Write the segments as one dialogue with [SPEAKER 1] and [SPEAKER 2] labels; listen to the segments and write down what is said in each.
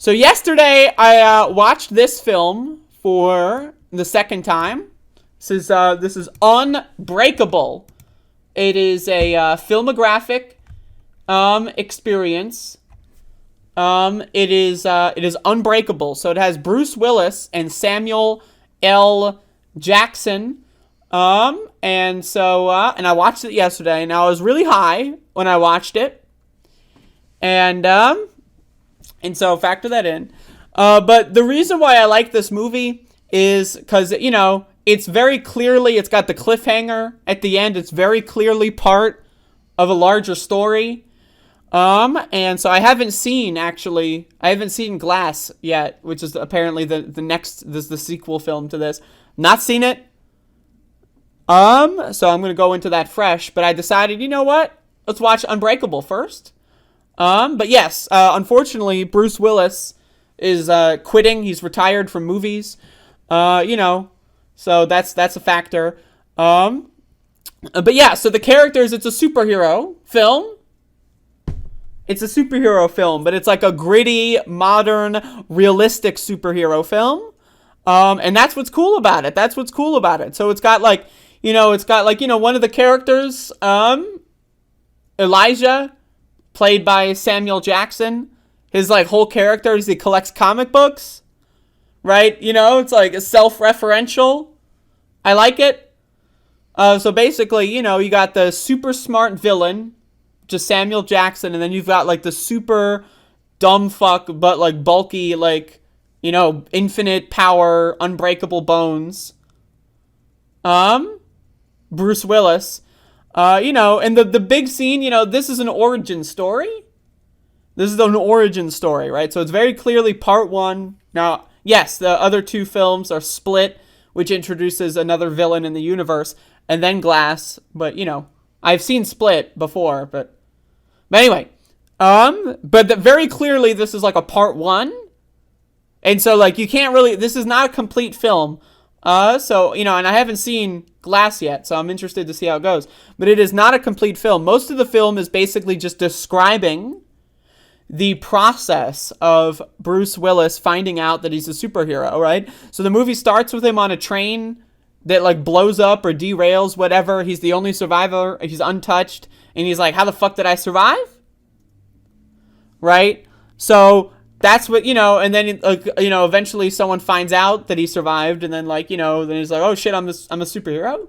[SPEAKER 1] So yesterday I watched this film for the second time. This is Unbreakable. It is a filmographic experience. It is Unbreakable. So it has Bruce Willis and Samuel L. Jackson. And I watched it yesterday, and I was really high when I watched it. And so factor that in. But the reason why I like this movie is because, it's very clearly, it's got the cliffhanger at the end. It's very clearly part of a larger story. And so I haven't seen Glass yet, which is apparently the sequel film to this. Not seen it. So I'm going to go into that fresh, but I decided, you know what? Let's watch Unbreakable first. But yes, unfortunately, Bruce Willis is quitting. He's retired from movies. So that's a factor. But yeah, so the characters, it's a superhero film. It's a superhero film, but it's like a gritty, modern, realistic superhero film. And that's what's cool about it. So it's got one of the characters, Elijah, played by Samuel Jackson. His whole character is he collects comic books, right? It's like self-referential. I like it. So basically, you got the super smart villain, just Samuel Jackson, and then you've got the super dumb fuck but bulky infinite power, unbreakable bones. Bruce Willis. And the big scene, this is an origin story. Right? So it's very clearly part one. Now, yes, the other two films are Split, which introduces another villain in the universe, and then Glass. But, I've seen Split before, but anyway. Very clearly this is a part one. And so, you can't really, this is not a complete film. And I haven't seen Glass yet, so I'm interested to see how it goes. But it is not a complete film. Most of the film is basically just describing the process of Bruce Willis finding out that he's a superhero, right? So the movie starts with him on a train that blows up or derails, whatever. He's the only survivor. He's untouched. And he's like, how the fuck did I survive? Right? So that's what, and then, eventually someone finds out that he survived, and then, then he's like, oh shit, I'm a superhero.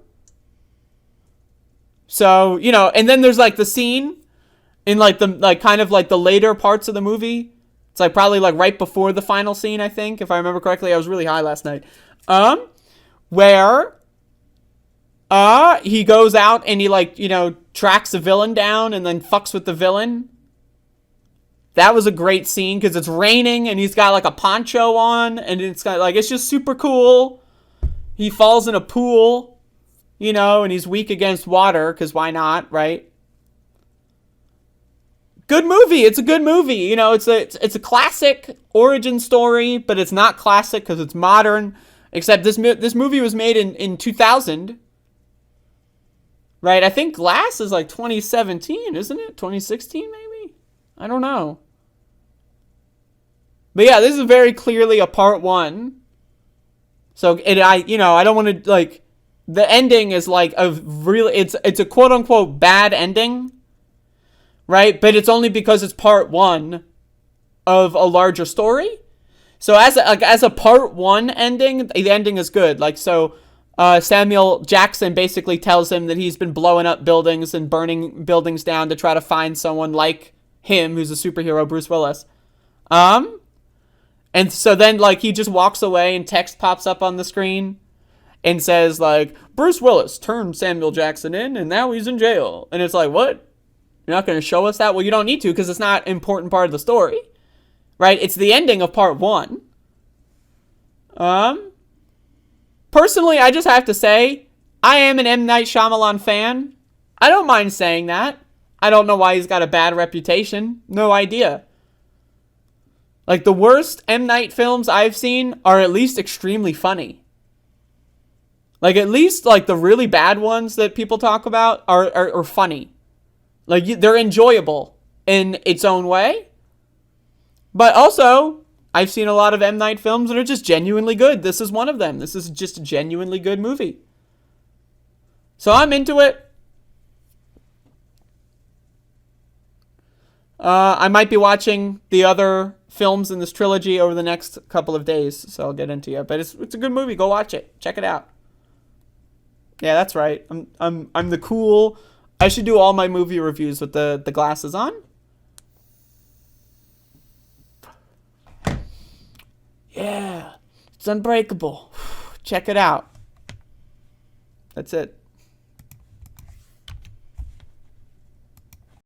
[SPEAKER 1] So, and then there's, the scene in, the later parts of the movie. It's, probably, right before the final scene, I think, if I remember correctly. I was really high last night. Where, he goes out and he, tracks a villain down and then fucks with the villain. That was a great scene because it's raining and he's got a poncho on and it's got it's just super cool. He falls in a pool, and he's weak against water because why not, right? Good movie. It's a good movie. It's a classic origin story, but it's not classic because it's modern. Except this movie was made in 2000, right? I think Glass is 2017, isn't it? 2016 maybe. I don't know. But yeah, this is very clearly a part one. So I don't want to the ending is it's a quote unquote bad ending, right? But it's only because it's part one of a larger story. So as a part one ending, the ending is good. Samuel Jackson basically tells him that he's been blowing up buildings and burning buildings down to try to find someone like him who's a superhero, Bruce Willis. And so then, he just walks away and text pops up on the screen and says, Bruce Willis turned Samuel Jackson in and now he's in jail. And it's what? You're not going to show us that? Well, you don't need to because it's not an important part of the story, right? It's the ending of part one. Personally, I just have to say, I am an M. Night Shyamalan fan. I don't mind saying that. I don't know why he's got a bad reputation. No idea. The worst M. Night films I've seen are at least extremely funny. At least, the really bad ones that people talk about are funny. They're enjoyable in its own way. But also, I've seen a lot of M. Night films and are just genuinely good. This is one of them. This is just a genuinely good movie. So I'm into it. I might be watching the other films in this trilogy over the next couple of days, so I'll get into it. But it's a good movie. Go watch it. Check it out. Yeah, that's right. I'm the cool. I should do all my movie reviews with the glasses on. Yeah, it's Unbreakable. Check it out. That's it.